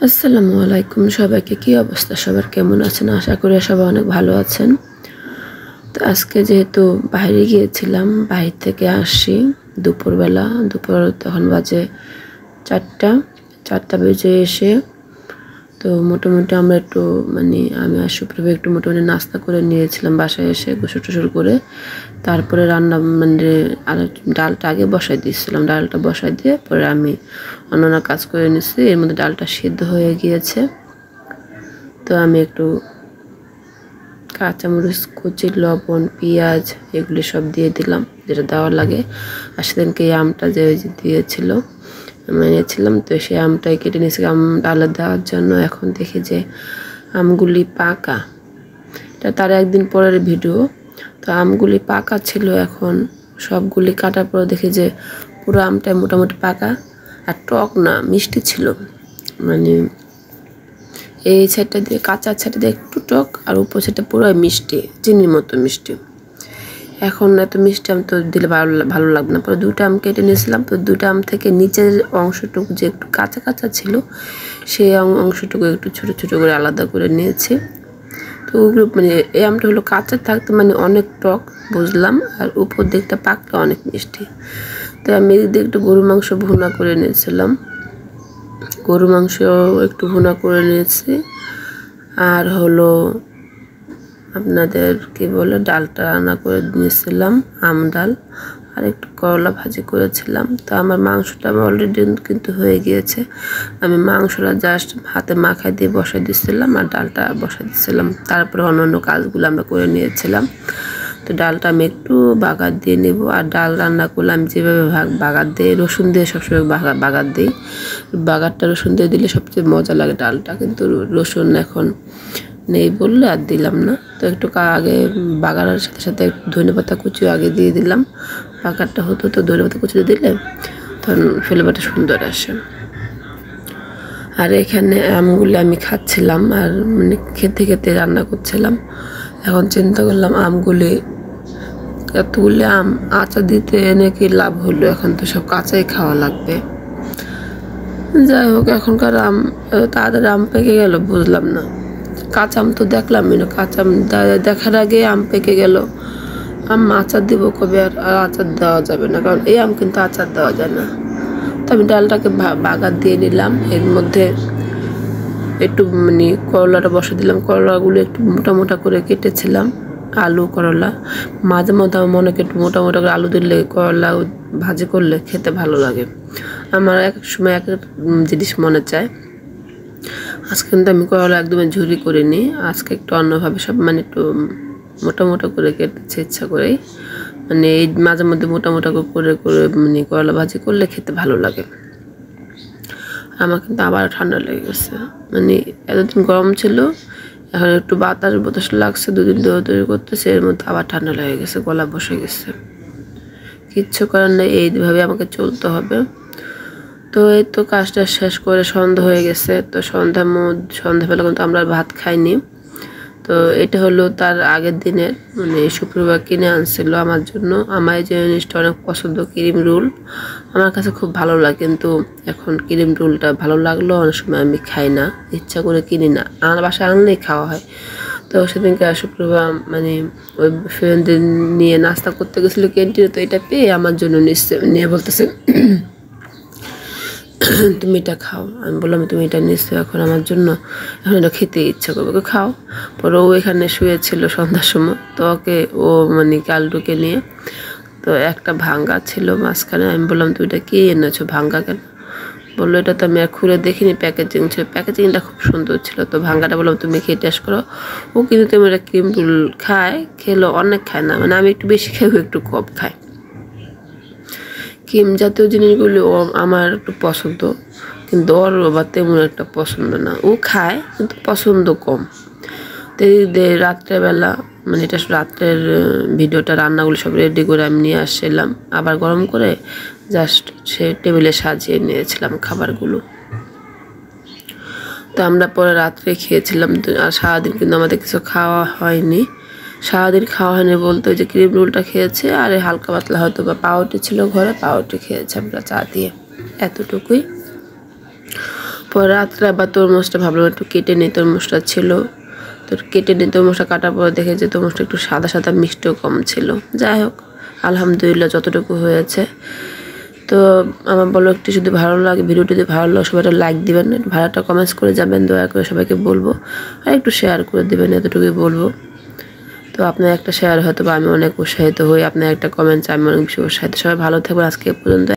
আসসালামু আলাইকুম সবাইকে। কি অবস্থা সবার, কেমন আছেন? আশা করি সবাই অনেক ভালো আছেন। তো আজকে যেহেতু বাইরে গিয়েছিলাম, বাইরে থেকে আসি দুপুরবেলা। দুপুর তখন বাজে 4টা বেজে এসে তো মোটামুটি আমরা একটু আমি আর সুপ্রভা একটু মোটামুটি নাস্তা করে নিয়েছিলাম বাসায় এসে গোসল টোসল করে। তারপরে রান্না ডালটা আগে বসাই দিয়েছিলাম। ডালটা বসাই দিয়ে পরে আমি অন্যান্য কাজ করে নিয়েছি। এর মধ্যে ডালটা সিদ্ধ হয়ে গিয়েছে। তো আমি একটু কাঁচামরিচ কুচি, লবণ, পেঁয়াজ এগুলি সব দিয়ে দিলাম, যেটা দেওয়া লাগে। আর সেদিনকে এই আমটা যে দিয়েছিল আমি এনেছিলাম, তো সেই আমটাই কেটে নিয়েছি আম ডালে দেওয়ার জন্য। এখন দেখি যে আমগুলি পাকা, এটা তার একদিন পরের ভিডিও। তো আমগুলি পাকা ছিল, এখন সবগুলি কাটার পর দেখি যে পুরো আমটাই মোটামুটি পাকা আর টক না, মিষ্টি ছিল। এই সাইডটা দিয়ে কাঁচা সাইডটা দিয়ে একটু টক আর উপর সাইডটা পুরো মিষ্টি, চিনির মতো মিষ্টি। এখন এত মিষ্টি আম তো দিলে ভালো লাগবে না। পরে দুটো আম কেটে নিয়েছিলাম। তো দুটো আম থেকে নিচের অংশটুকু যে একটু কাঁচা কাঁচা ছিল, সেই অংশটুকু একটু ছোটো ছোটো করে আলাদা করে নিয়েছি। তো ওগুলো এই আমটা হলো কাঁচা থাকতে অনেক টক বুঝলাম, আর উপর দিকটা পাকটা অনেক মিষ্টি। তো আমি এদিকে একটু গরু মাংস ভুনা করে নিয়েছিলাম, গরু মাংস একটু ভুনা করে নিয়েছি। আর হলো আপনাদের কি বলে ডালটা রান্না করে নিয়েছিলাম, আম ডাল, আর একটু করলা ভাজি করেছিলাম। তো আমার মাংসটা অলরেডি কিন্তু হয়ে গিয়েছে। আমি মাংসটা জাস্ট হাতে মাখাই দিয়ে বসাই দিচ্ছিলাম আর ডালটা বসাই দিচ্ছিলাম। তারপরে অন্যান্য কাজগুলো আমরা করে নিয়েছিলাম। তো ডালটা আমি একটু বাগার দিয়ে নেব। আর ডাল রান্না করলে আমি যেভাবে বাগার দিই, রসুন দিয়ে সবসময় বাগার দিই। বাগারটা রসুন দিয়ে দিলে সবচেয়ে মজা লাগে ডালটা, কিন্তু রসুন এখন নেই বললে আর দিলাম না। তো একটু আগে বাগারের সাথে সাথে ধনেপাতা কুচি আগে দিয়ে দিলাম। বাগারটা হতো তো ধনেপাতা কুচি দিলে তখন ফ্লেভারটা সুন্দর আসে। আর এখানে আমগুলি আমি খাচ্ছিলাম আর খেতে খেতে রান্না করছিলাম। এখন চিন্তা করলাম আমগুলি, এতগুলি আম আচার দিতে এনে কি লাভ হলো, এখন তো সব কাঁচাই খাওয়া লাগবে। যাই হোক, এখনকার আম তাদের আম পেকে গেল বুঝলাম না। কাঁচা আম তো দেখলামই না, কাঁচা আম দেখার আগে আম পেকে গেল। আম আচার দিব কবে? আর আচার দেওয়া যাবে না, কারণ এই আম কিন্তু আচার দেওয়া যায় না। তো আমি ডালটাকে বাগার দিয়ে নিলাম। এর মধ্যে একটু করলাটা বসে দিলাম। করলাগুলো একটু মোটা মোটা করে কেটেছিলাম, আলু করলা। মাঝে মধ্যে আমার মনে একটু মোটা মোটা করে আলু দিলে করলা ভাজি করলে খেতে ভালো লাগে। আমার এক এক সময় এক এক জিনিস মনে চায়। আজকে কিন্তু আমি করলা একদমই ঝুরি করিনি, আজকে একটু অন্যভাবে সব একটু মোটা মোটা করে কেটেছি ইচ্ছা করেই। এই মাঝে মধ্যে মোটা মোটা করে করে করলা ভাজি করলে খেতে ভালো লাগে। আমার কিন্তু আবার ঠান্ডা লেগে গেছে। এতদিন গরম ছিল, এখন একটু বাতাস বাতাস লাগছে, দুদিন দৌড়াদৌড়ি করতেছে, এর মধ্যে আবার ঠান্ডা লেগে গেছে, গলা বসে গেছে। কিচ্ছু করার নেই, এইভাবে আমাকে চলতে হবে। তো এই তো কাজটা শেষ করে সন্ধ্যা হয়ে গেছে। তো সন্ধ্যাবেলা কিন্তু আমরা ভাত খাইনি। তো এটা হলো তার আগের দিনের শুক্রবার কিনে আনছিল আমার জন্য। আমার এই জিনিসটা অনেক পছন্দ, ক্রিম রোল আমার কাছে খুব ভালো লাগে, কিন্তু এখন ক্রিম রোলটা ভালো লাগলো অনেক সময় আমি খাই না, ইচ্ছা করে কিনি না, আমার বাসায় আনলেই খাওয়া হয়। তো সেদিনকে শুক্রবার ওই ফ্রেন্ডদের নিয়ে নাস্তা করতে গেছিলো ক্যান্টিনে। তো এটা পেয়ে আমার জন্য নিয়ে বলতেছে তুমি এটা খাও। আমি বললাম তুমি এটা নিশ্চয় এখন আমার জন্য, এখন এটা খেতে ইচ্ছা করবে, খাও। পরে ও এখানে শুয়েছিল সন্ধ্যার সময়, তো ওকে ও কালটুকে নিয়ে, তো একটা ভাঙ্গা ছিল মাঝখানে। আমি বললাম তুমি এটা কি এনেছো, ভাঙ্গা কেন? বললো এটা তো আমি আর খুলে দেখিনি, প্যাকেজিং ছিল, প্যাকেজিংটা খুব সুন্দর ছিল। তো ভাঙ্গাটা বললাম তুমি খেয়ে টেস্ট করো। ও কিন্তু তুমি এটা ক্রিম রোল খেলো, অনেক খায় না, আমি একটু বেশি খাই, একটু কম খাই। ক্রিম জাতীয় জিনিসগুলি আমার একটু পছন্দ, কিন্তু ওর আবার তেমন একটা পছন্দ না। ও খায় কিন্তু পছন্দ কম। তো রাত্রেবেলা এটা রাত্রের ভিডিওটা, রান্নাগুলো সব রেডি করে আমি নিয়ে আসছিলাম, আবার গরম করে জাস্ট সে টেবিলে সাজিয়ে নিয়েছিলাম খাবারগুলো। তো আমরা পরে রাত্রে খেয়েছিলাম। আর সারাদিন কিন্তু আমাদের কিছু খাওয়া হয়নি। সারাদিন খাওয়া হয়নি বলতে ওই যে ক্রিম রোলটা খেয়েছে, আর হালকা পাতলা হয়তো বা পাউরুটি ছিল ঘরে, পাউরুটি খেয়েছে আমরা চা দিয়ে, এতটুকুই। পরে রাত্রে আবার তরমুজটা ভাবলাম একটু কেটে নিই, তরমুজটা ছিল তো কেটে নিই। তরমুজটা কাটার পরে দেখে যে তরমুজটা একটু সাদা সাদা মিষ্টিও কম ছিল। যাই হোক আলহামদুলিল্লাহ যতটুকু হয়েছে। তো আমার বলো একটু যদি ভালো লাগে, ভিডিওটি যদি ভালো লাগে সবাই একটা লাইক দিবেন, ভালোটা কমেন্টস করে যাবেন, দয়া করে সবাইকে বলবো, আর একটু শেয়ার করে দেবেন, এতটুকুই বলবো। তো আপনার একটা শেয়ার হয়তো বা আমি অনেক উৎসাহিত হই, আপনার একটা কমেন্টস আমি অনেক বেশি উৎসাহিত। সবাই ভালো থাকবেন, আজকে পর্যন্ত।